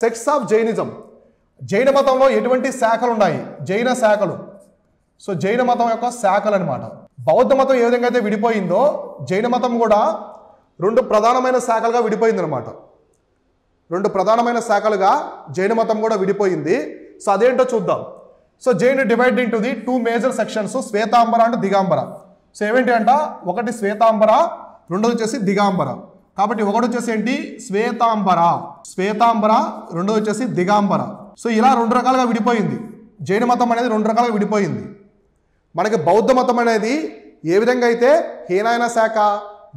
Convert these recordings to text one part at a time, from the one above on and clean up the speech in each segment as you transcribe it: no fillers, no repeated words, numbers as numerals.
Sects of Jainism. జైన మతంలో ఎటువంటి శాఖలు ఉన్నాయి? జైన శాఖలు. సో జైన మతం యొక్క శాఖలు అనమాట. బౌద్ధ మతం ఏ విధంగా అయితే విడిపోయిందో జైన మతం కూడా రెండు ప్రధానమైన శాఖలుగా విడిపోయింది అనమాట. రెండు ప్రధానమైన శాఖలుగా జైన మతం కూడా విడిపోయింది. సో అదేంటో చూద్దాం. So Jain divide into the two major sections, Shwetambara and Digambara. So ఏమిటి అంట, ఒకటి శ్వేతాంబర, రెండోది వచ్చేసి దిగాంబర. కాబట్టి ఒకటి వచ్చేసి ఏంటి, శ్వేతాంబర, రెండోది వచ్చేసి దిగాంబర. సో ఇలా రెండు రకాలుగా విడిపోయింది. జైన మతం అనేది రెండు రకాలుగా విడిపోయింది. మనకి బౌద్ధ మతం అనేది ఏ విధంగా అయితే హీనాయన శాఖ,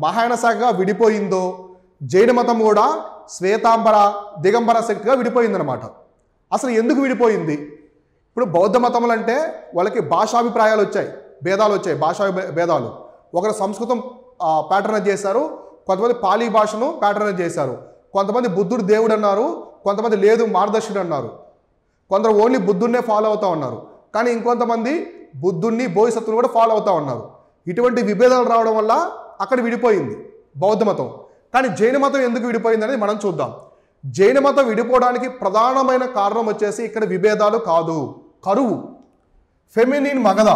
మహాయాన శాఖగా విడిపోయిందో జైన మతం కూడా శ్వేతాంబర, దిగంబర శక్తిగా విడిపోయిందనమాట. అసలు ఎందుకు విడిపోయింది? ఇప్పుడు బౌద్ధ మతములు అంటే వాళ్ళకి భాషాభిప్రాయాలు వచ్చాయి, భేదాలు వచ్చాయి, భాషా భేదాలు. ఒకరు సంస్కృతం ప్యాటర్నైజ్ చేశారు, కొంతమంది పాలీ భాషను ప్యాటర్నైజ్ చేశారు, కొంతమంది బుద్ధుడు దేవుడు అన్నారు, కొంతమంది లేదు మార్గదర్శుడు అన్నారు, కొందరు ఓన్లీ బుద్ధుడినే ఫాలో అవుతా ఉన్నారు, కానీ ఇంకొంతమంది బుద్ధుడిని బోధిసత్తుని కూడా ఫాలో అవుతా ఉన్నారు. ఇటువంటి విభేదాలు రావడం వల్ల అక్కడ విడిపోయింది బౌద్ధ మతం. కానీ జైన మతం ఎందుకు విడిపోయింది అనేది మనం చూద్దాం. జైన మతం విడిపోవడానికి ప్రధానమైన కారణం వచ్చేసి ఇక్కడ విభేదాలు కాదు, కరువు, ఫెమినిన్ మగధ.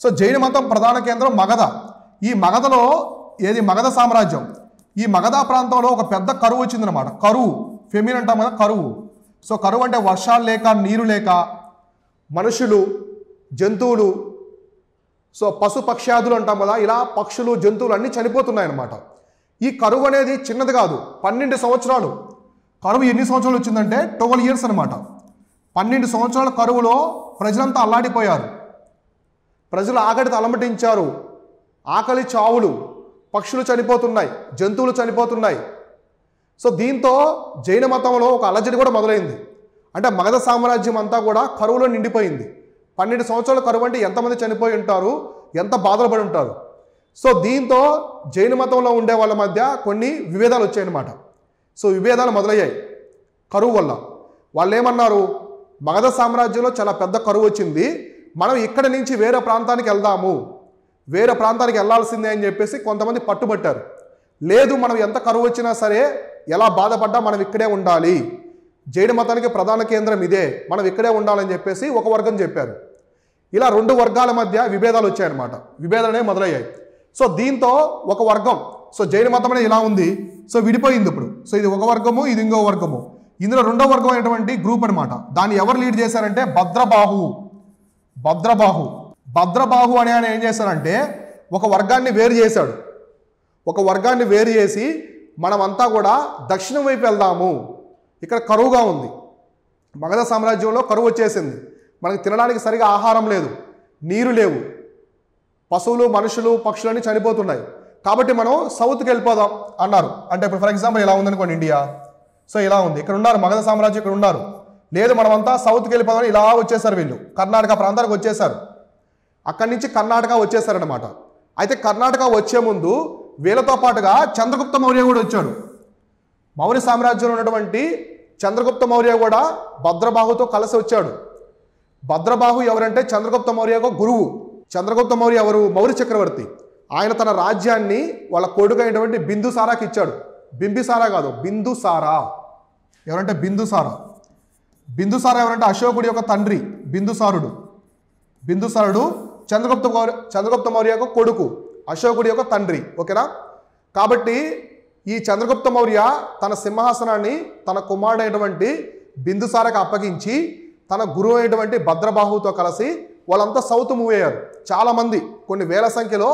సో జైన మతం ప్రధాన కేంద్రం మగధ. ఈ మగధలో ఏది మగధ సామ్రాజ్యం, ఈ మగధ ప్రాంతంలో ఒక పెద్ద కరువు వచ్చిందనమాట. కరువు, ఫెమిన్ అంటాం కదా, కరువు. సో కరువు అంటే వర్షాలు లేక, నీరు లేక, మనుషులు, జంతువులు, సో పశు పక్ష్యాదులు అంటాం కదా, ఇలా పక్షులు, జంతువులు అన్నీ చనిపోతున్నాయి అన్నమాట. ఈ కరువు అనేది చిన్నది కాదు, 12 సంవత్సరాలు కరువు. ఎన్ని సంవత్సరాలు వచ్చిందంటే 12 years అనమాట. 12 సంవత్సరాల కరువులో ప్రజలంతా అల్లాడిపోయారు, ప్రజలు ఆకలితో అలమటించారు, ఆకలి చావులు, పక్షులు చనిపోతున్నాయి, జంతువులు చనిపోతున్నాయి. సో దీంతో జైన మతంలో ఒక అలజడి కూడా మొదలైంది. అంటే మగధ సామ్రాజ్యం అంతా కూడా కరువులో నిండిపోయింది. 12 సంవత్సరాల కరువు అంటే ఎంతమంది చనిపోయి ఉంటారు, ఎంత బాధలు పడి ఉంటారు. సో దీంతో జైన మతంలో ఉండే వాళ్ళ మధ్య కొన్ని విభేదాలు వచ్చాయన్నమాట. సో విభేదాలు మొదలయ్యాయి కరువు వల్ల. వాళ్ళు ఏమన్నారు, మగధ సామ్రాజ్యంలో చాలా పెద్ద కరువు వచ్చింది, మనం ఇక్కడి నుంచి వేరే ప్రాంతానికి వెళ్దాము, వేరే ప్రాంతానికి వెళ్లాల్సిందే అని చెప్పేసి కొంతమంది పట్టుబట్టారు. లేదు, మనం ఎంత కరువు వచ్చినా సరే, ఎలా బాధపడ్డా మనం ఇక్కడే ఉండాలి, జైన మతానికి ప్రధాన కేంద్రం ఇదే, మనం ఇక్కడే ఉండాలని చెప్పేసి ఒక వర్గం చెప్పారు. ఇలా రెండు వర్గాల మధ్య విభేదాలు వచ్చాయన్నమాట, విభేదాలు అనేవి మొదలయ్యాయి. సో దీంతో ఒక వర్గం, సో జైన మతం అనేది ఇలా ఉంది, సో విడిపోయింది ఇప్పుడు. సో ఇది ఒక వర్గము, ఇది ఇంకో వర్గము. ఇందులో రెండో వర్గం అయినటువంటి గ్రూప్ అనమాట. దాన్ని ఎవరు లీడ్ చేశారంటే భద్రబాహు అనే ఆయన ఏం చేశారంటే ఒక వర్గాన్ని వేరు చేశాడు. ఒక వర్గాన్ని వేరు చేసి మనమంతా కూడా దక్షిణం వైపు వెళ్దాము, ఇక్కడ కరువుగా ఉంది, మగధ సామ్రాజ్యంలో కరువు వచ్చేసింది, మనకి తినడానికి సరిగా ఆహారం లేదు, నీరు లేవు, పశువులు, మనుషులు, పక్షులన్నీ చనిపోతున్నాయి, కాబట్టి మనం సౌత్కి వెళ్ళిపోదాం అన్నారు. అంటే ఇప్పుడు ఫర్ ఎగ్జాంపుల్ ఇలా ఉందనుకోండి ఇండియా, సో ఇలా ఉంది, ఇక్కడ ఉన్నారు మగధ సామ్రాజ్యం, ఇక్కడ ఉన్నారు, లేదు మనమంతా సౌత్కి వెళ్ళిపోదామని ఇలా వచ్చేసారు వీళ్ళు, కర్ణాటక ప్రాంతానికి వచ్చేసారు, అక్కడి నుంచి కర్ణాటక వచ్చేసారనమాట. అయితే కర్ణాటక వచ్చే ముందు వీళ్ళతో పాటుగా చంద్రగుప్త మౌర్య కూడా వచ్చాడు. మౌర్య సామ్రాజ్యంలో ఉన్నటువంటి చంద్రగుప్త మౌర్య కూడా భద్రబాహుతో కలిసి వచ్చాడు. భద్రబాహు ఎవరంటే చంద్రగుప్త మౌర్య యొక్క గురువు. చంద్రగుప్త మౌర్య ఎవరు? మౌర్య చక్రవర్తి. ఆయన తన రాజ్యాన్ని వాళ్ళ కొడుకు అయినటువంటి బిందుసారాకి ఇచ్చాడు. బింబిసారా కాదు, బిందుసారా. ఎవరంటే బిందుసారా. బిందుసారా ఎవరంటే అశోకుడి యొక్క తండ్రి బిందుసారుడు. చంద్రగుప్త మౌర్య యొక్క కొడుకు, అశోకుడి యొక్క తండ్రి. ఓకేనా? కాబట్టి ఈ చంద్రగుప్త మౌర్య తన సింహాసనాన్ని తన కుమారుడైనటువంటి బిందుసారాకి అప్పగించి తన గురువు అయినటువంటి భద్రబాహుతో కలిసి వాళ్ళంతా సౌత్ మూవ్ అయ్యారు. చాలామంది, కొన్ని వేల సంఖ్యలో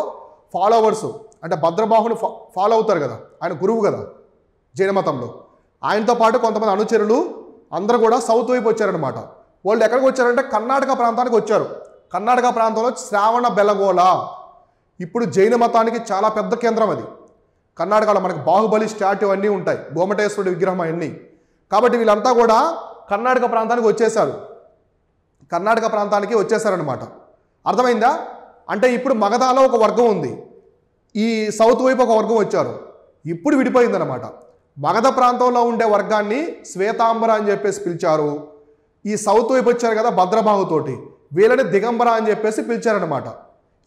ఫాలోవర్స్, అంటే భద్రబాహుని ఫాలో అవుతారు కదా, ఆయన గురువు కదా జైన మతంలో. ఆయనతో పాటు కొంతమంది అనుచరులు అందరూ కూడా సౌత్ వైపు వచ్చారనమాట. వాళ్ళు ఎక్కడికి వచ్చారంటే కర్ణాటక ప్రాంతానికి వచ్చారు. కర్ణాటక ప్రాంతంలో శ్రావణ బెలగోళ, ఇప్పుడు జైన మతానికి చాలా పెద్ద కేంద్రం అది. కర్ణాటకలో మనకి బాహుబలి స్టాట్యూ అన్నీ ఉంటాయి, గోమటేశ్వరుడి విగ్రహం అవన్నీ. కాబట్టి వీళ్ళంతా కూడా కర్ణాటక ప్రాంతానికి వచ్చేసారనమాట. అర్థమైందా? అంటే ఇప్పుడు మగధలో ఒక వర్గం ఉంది, ఈ సౌత్ వైపు ఒక వర్గం వచ్చారు, ఇప్పుడు విడిపోయిందనమాట. మగధ ప్రాంతంలో ఉండే వర్గాన్ని శ్వేతాంబర అని చెప్పేసి పిలిచారు. ఈ సౌత్ వైపు వచ్చారు కదా భద్రబాహుతోటి, వీళ్ళని దిగంబర అని చెప్పేసి పిలిచారనమాట.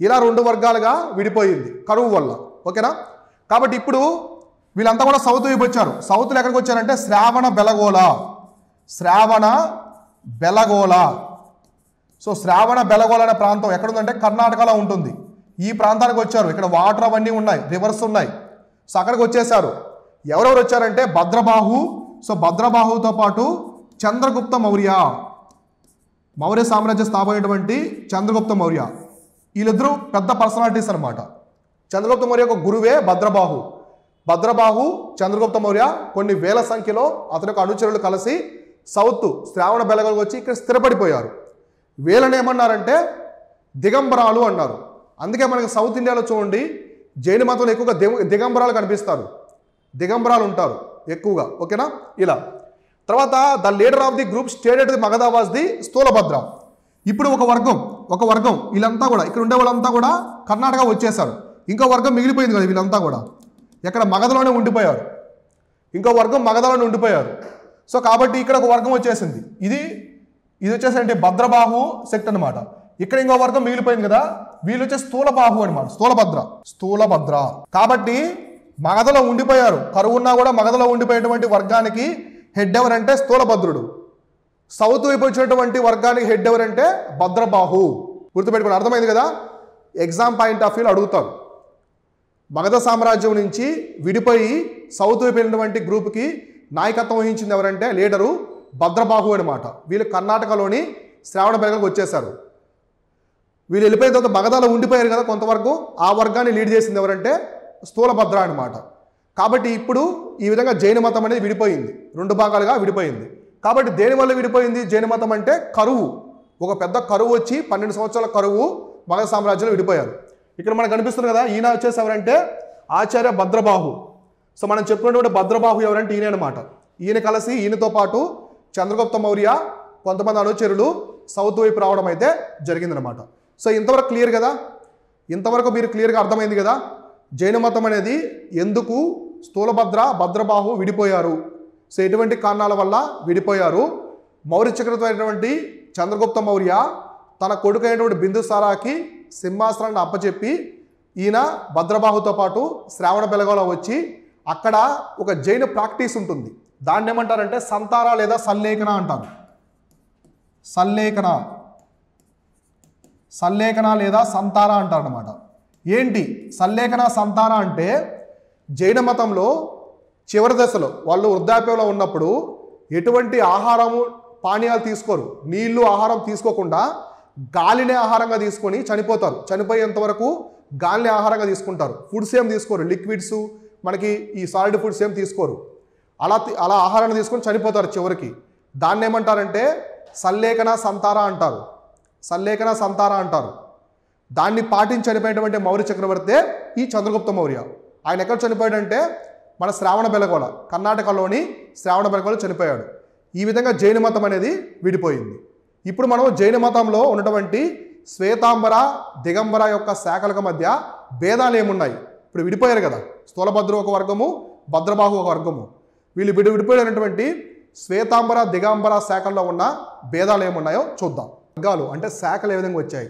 ఇలా రెండు వర్గాలుగా విడిపోయింది కరువు వల్ల. ఓకేనా? కాబట్టి ఇప్పుడు వీళ్ళంతా కూడా సౌత్ వైపు వచ్చారు. సౌత్లో ఎక్కడికి వచ్చారంటే శ్రావణ బెలగోళ. శ్రావణ బెలగోళ. సో శ్రావణ బెలగోళ అనే ప్రాంతం ఎక్కడుందంటే కర్ణాటకలో ఉంటుంది. ఈ ప్రాంతానికి వచ్చారు. ఇక్కడ వాటర్ అవన్నీ ఉన్నాయి, రివర్స్ ఉన్నాయి. సో అక్కడికి వచ్చేసారు. ఎవరెవరు వచ్చారంటే భద్రబాహు. సో భద్రబాహుతో పాటు చంద్రగుప్త మౌర్య, మౌర్య సామ్రాజ్య స్థాపనటువంటి చంద్రగుప్త మౌర్య. వీళ్ళిద్దరూ పెద్ద పర్సనాలిటీస్ అనమాట. చంద్రగుప్త మౌర్య ఒక గురువే భద్రబాహు. భద్రబాహు చంద్రగుప్త మౌర్య కొన్ని వేల సంఖ్యలో అతని యొక్క అనుచరులు కలిసి సౌత్ శ్రావణ బెలగోళకు వచ్చి ఇక్కడ స్థిరపడిపోయారు. వీళ్ళని ఏమన్నారంటే దిగంబరాలు అన్నారు. అందుకే మనకి సౌత్ ఇండియాలో చూడండి జైన మతంలో ఎక్కువగా దిగంబరాలు కనిపిస్తారు, దిగంబరాలు ఉంటారు ఎక్కువగా. ఓకేనా? ఇలా తర్వాత the leader of the group stated the Magadha was the Sthulabhadra. ఇప్పుడు ఒక వర్గం వీళ్ళంతా కూడా ఇక్కడ ఉండే వాళ్ళంతా కూడా కర్ణాటక వచ్చేసారు. ఇంకో వర్గం మిగిలిపోయింది కదా, వీళ్ళంతా కూడా ఎక్కడ మగధలోనే ఉండిపోయారు. ఇంకో వర్గం మగధలోనే ఉండిపోయారు. సో కాబట్టి ఇక్కడ ఒక వర్గం వచ్చేసింది. ఇది వచ్చేసి అంటే భద్రబాహు శక్తి అనమాట. ఇక్కడ ఇంకో వర్గం మిగిలిపోయింది కదా, వీళ్ళు వచ్చే స్థూలబాహు అనమాట, స్థూలభద్ర. కాబట్టి మగధలో ఉండిపోయారు. కరువున్నా కూడా మగధలో ఉండిపోయేటువంటి వర్గానికి హెడ్ ఎవరంటే స్థూలభద్రుడు. సౌత్ వైపు వచ్చినటువంటి వర్గానికి హెడ్ ఎవరంటే భద్రబాహు. గుర్తుపెట్టుకోండి, అర్థమైంది కదా? ఎగ్జామ్ పాయింట్ ఆఫ్ వ్యూలో అడుగుతారు. మగధ సామ్రాజ్యం నుంచి విడిపోయి సౌత్ వైపు వెళ్ళినటువంటి గ్రూప్కి నాయకత్వం వహించింది ఎవరంటే లీడరు భద్రబాహు అనమాట. వీళ్ళు కర్ణాటకలోని శ్రావణ బెలగోళకు వచ్చేసారు. వీళ్ళు వెళ్ళిపోయిన తర్వాత మగధలో ఉండిపోయారు కదా కొంతవరకు, ఆ వర్గాన్ని లీడ్ చేసింది ఎవరంటే స్థూలభద్ర అనమాట. కాబట్టి ఇప్పుడు ఈ విధంగా జైన మతం అనేది విడిపోయింది, రెండు భాగాలుగా విడిపోయింది. కాబట్టి దేనివల్ల విడిపోయింది జైన మతం అంటే కరువు. ఒక పెద్ద కరువు వచ్చి 12 సంవత్సరాల కరువు మగధ సామ్రాజ్యంలో విడిపోయారు. ఇక్కడ మనకు కనిపిస్తుంది కదా, ఈయన వచ్చేసి ఎవరంటే ఆచార్య భద్రబాహు. సో మనం చెప్పుకున్నటువంటి భద్రబాహు ఎవరంటే ఈయన అనమాట. ఈయన కలిసి ఈయనతో పాటు చంద్రగుప్త మౌర్య కొంతమంది అనుచరులు సౌత్ వైపు రావడం అయితే జరిగిందనమాట. సో ఇంతవరకు క్లియర్ కదా? ఇంతవరకు మీరు క్లియర్గా అర్థమైంది కదా జైన మతం అనేది ఎందుకు స్థూలభద్ర భద్రబాహు విడిపోయారు, సో ఎటువంటి కారణాల వల్ల విడిపోయారు. మౌర్య చక్రవర్తి అయినటువంటి చంద్రగుప్త మౌర్య తన కొడుకు అయినటువంటి బిందుసారాకి సింహాసనాన్ని అప్పచెప్పి ఈయన భద్రబాహుతో పాటు శ్రావణ బెలగోళ వచ్చి అక్కడ ఒక జైన ప్రాక్టీస్ ఉంటుంది. దాన్ని ఏమంటారంటే సంతార లేదా సల్లేఖన అంటారు. సల్లేఖన లేదా సంతార అంటారు అన్నమాట. ఏంటి సల్లేఖన సంతార అంటే జైన మతంలో చివరి దశలో వాళ్ళు వృద్ధాప్యంలో ఉన్నప్పుడు ఎటువంటి ఆహారము పానీయాలు తీసుకోరు, నీళ్లు ఆహారం తీసుకోకుండా గాలినే ఆహారంగా తీసుకొని చనిపోతారు. చనిపోయేంత వరకు గాలిని ఆహారంగా తీసుకుంటారు. ఫుడ్స్ ఏం తీసుకోరు, లిక్విడ్స్ మనకి ఈ సాలిడ్ ఫుడ్స్ ఏం తీసుకోరు. అలా ఆహారాన్ని తీసుకొని చనిపోతారు చివరికి. దాన్ని ఏమంటారంటే సల్లేఖన సంతార అంటారు. దాన్ని పాటించి చనిపోయినటువంటి మౌర్య చక్రవర్తే ఈ చంద్రగుప్త మౌర్య. ఆయన ఎక్కడ చనిపోయాడంటే మన శ్రావణ బెలగోళ, కర్ణాటకలోని శ్రావణ బెలగోళ చనిపోయాడు. ఈ విధంగా జైన మతం అనేది విడిపోయింది. ఇప్పుడు మనం జైన మతంలో ఉన్నటువంటి శ్వేతాంబర దిగంబర యొక్క శాఖల మధ్య భేదాలు ఏమున్నాయి? ఇప్పుడు విడిపోయారు కదా, స్థూలభద్రు ఒక వర్గము, భద్రబాహు ఒక వర్గము. వీళ్ళు విడిపోయినటువంటి శ్వేతాంబర దిగంబర శాఖల్లో ఉన్న భేదాలు ఏమున్నాయో చూద్దాం. వర్గాలు అంటే శాఖలు ఏ విధంగా వచ్చాయి,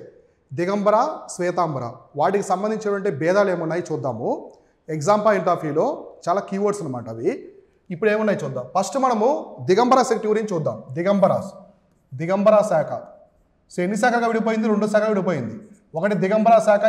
దిగంబర శ్వేతాంబర, వాటికి సంబంధించినటువంటి భేదాలు ఏమున్నాయి చూద్దాము. ఎగ్జామ్ పాయింట్ ఆఫ్ వ్యూలో చాలా కీవర్డ్స్ అనమాట అవి. ఇప్పుడు ఏమున్నాయి చూద్దాం. ఫస్ట్ మనము దిగంబర శక్తి గురించి చూద్దాం. దిగంబర శాఖ. సో ఎన్ని శాఖగా విడిపోయింది? 2 శాఖగా విడిపోయింది. ఒకటి దిగంబర శాఖ,